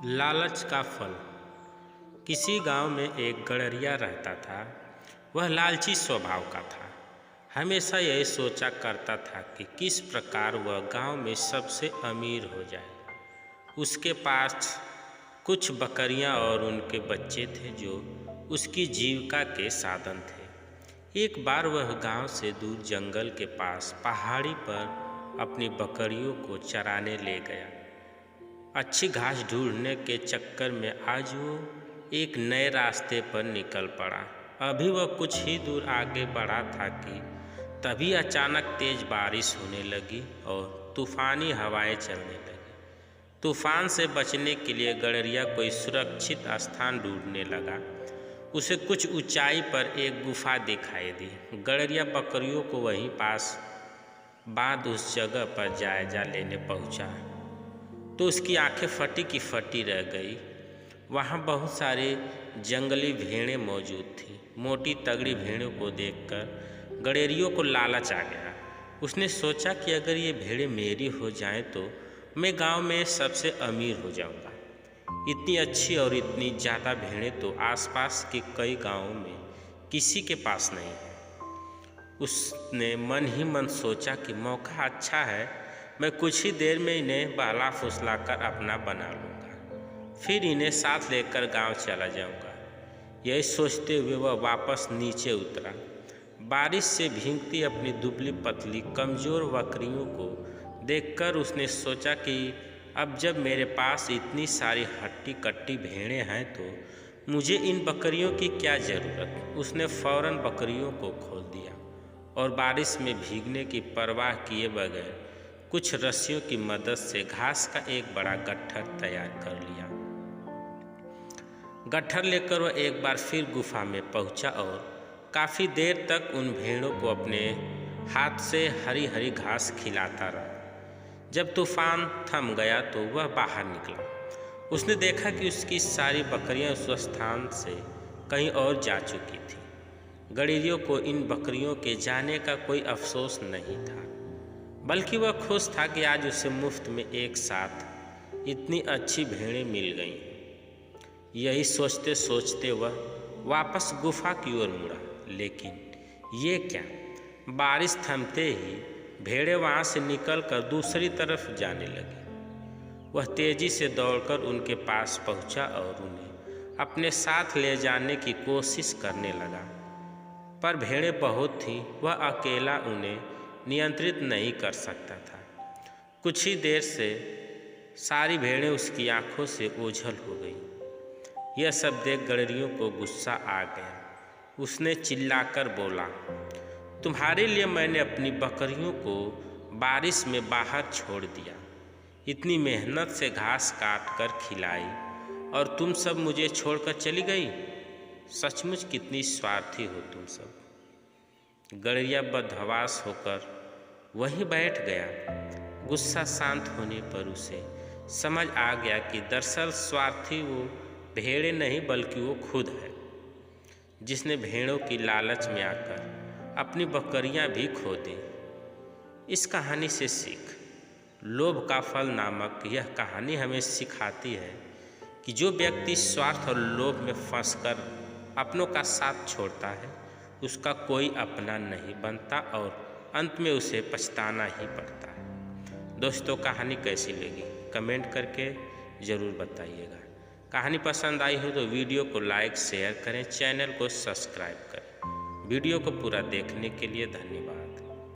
लालच का फल। किसी गांव में एक गड़रिया रहता था। वह लालची स्वभाव का था। हमेशा यही सोचा करता था कि किस प्रकार वह गांव में सबसे अमीर हो जाए। उसके पास कुछ बकरियां और उनके बच्चे थे जो उसकी जीविका के साधन थे। एक बार वह गांव से दूर जंगल के पास पहाड़ी पर अपनी बकरियों को चराने ले गया। अच्छी घास ढूंढने के चक्कर में आज वो एक नए रास्ते पर निकल पड़ा। अभी वह कुछ ही दूर आगे बढ़ा था कि तभी अचानक तेज बारिश होने लगी और तूफानी हवाएं चलने लगी। तूफान से बचने के लिए गड़रिया कोई सुरक्षित स्थान ढूंढने लगा। उसे कुछ ऊंचाई पर एक गुफा दिखाई दी। गड़रिया बकरियों को वहीं पास बांध उस जगह पर जायजा लेने पहुंचा तो उसकी आंखें फटी की फटी रह गई। वहाँ बहुत सारे जंगली भेड़ें मौजूद थीं। मोटी तगड़ी भेड़ों को देखकर गड़ेरियों को लालच आ गया। उसने सोचा कि अगर ये भेड़ें मेरी हो जाएं तो मैं गांव में सबसे अमीर हो जाऊंगा। इतनी अच्छी और इतनी ज़्यादा भेड़ें तो आसपास के कई गांवों में किसी के पास नहीं है। उसने मन ही मन सोचा कि मौका अच्छा है, मैं कुछ ही देर में इन्हें बहला फुसला कर अपना बना लूँगा, फिर इन्हें साथ लेकर गांव चला जाऊँगा। यही सोचते हुए वह वापस नीचे उतरा। बारिश से भीगती अपनी दुबली पतली कमज़ोर बकरियों को देखकर उसने सोचा कि अब जब मेरे पास इतनी सारी हट्टी कट्टी भेड़ें हैं तो मुझे इन बकरियों की क्या ज़रूरत। उसने फ़ौरन बकरियों को खोल दिया और बारिश में भीगने की परवाह किए बगैर कुछ रस्सियों की मदद से घास का एक बड़ा गट्ठर तैयार कर लिया। गट्ठर लेकर वह एक बार फिर गुफा में पहुंचा और काफ़ी देर तक उन भेड़ों को अपने हाथ से हरी हरी घास खिलाता रहा। जब तूफान थम गया तो वह बाहर निकला। उसने देखा कि उसकी सारी बकरियां उस स्थान से कहीं और जा चुकी थीं। गड़ेरियों को इन बकरियों के जाने का कोई अफसोस नहीं था, बल्कि वह खुश था कि आज उसे मुफ्त में एक साथ इतनी अच्छी भेड़ें मिल गईं। यही सोचते सोचते वह वापस गुफा की ओर मुड़ा, लेकिन ये क्या, बारिश थमते ही भेड़ें वहाँ से निकलकर दूसरी तरफ जाने लगी। वह तेजी से दौड़कर उनके पास पहुँचा और उन्हें अपने साथ ले जाने की कोशिश करने लगा, पर भेड़ें बहुत थीं, वह अकेला उन्हें नियंत्रित नहीं कर सकता था। कुछ ही देर से सारी भेड़ें उसकी आंखों से ओझल हो गईं। यह सब देख गड़रियों को गुस्सा आ गया। उसने चिल्लाकर बोला, तुम्हारे लिए मैंने अपनी बकरियों को बारिश में बाहर छोड़ दिया, इतनी मेहनत से घास काट कर खिलाई और तुम सब मुझे छोड़कर चली गई। सचमुच कितनी स्वार्थी हो तुम सब। गड़रिया बदहवास होकर वहीं बैठ गया। गुस्सा शांत होने पर उसे समझ आ गया कि दरअसल स्वार्थी वो भेड़ें नहीं बल्कि वो खुद है, जिसने भेड़ों की लालच में आकर अपनी बकरियां भी खो दी। इस कहानी से सीख, लोभ का फल नामक यह कहानी हमें सिखाती है कि जो व्यक्ति स्वार्थ और लोभ में फंसकर अपनों का साथ छोड़ता है उसका कोई अपना नहीं बनता और अंत में उसे पछताना ही पड़ता है। दोस्तों, कहानी कैसी लगी कमेंट करके ज़रूर बताइएगा। कहानी पसंद आई हो तो वीडियो को लाइक शेयर करें, चैनल को सब्सक्राइब करें। वीडियो को पूरा देखने के लिए धन्यवाद।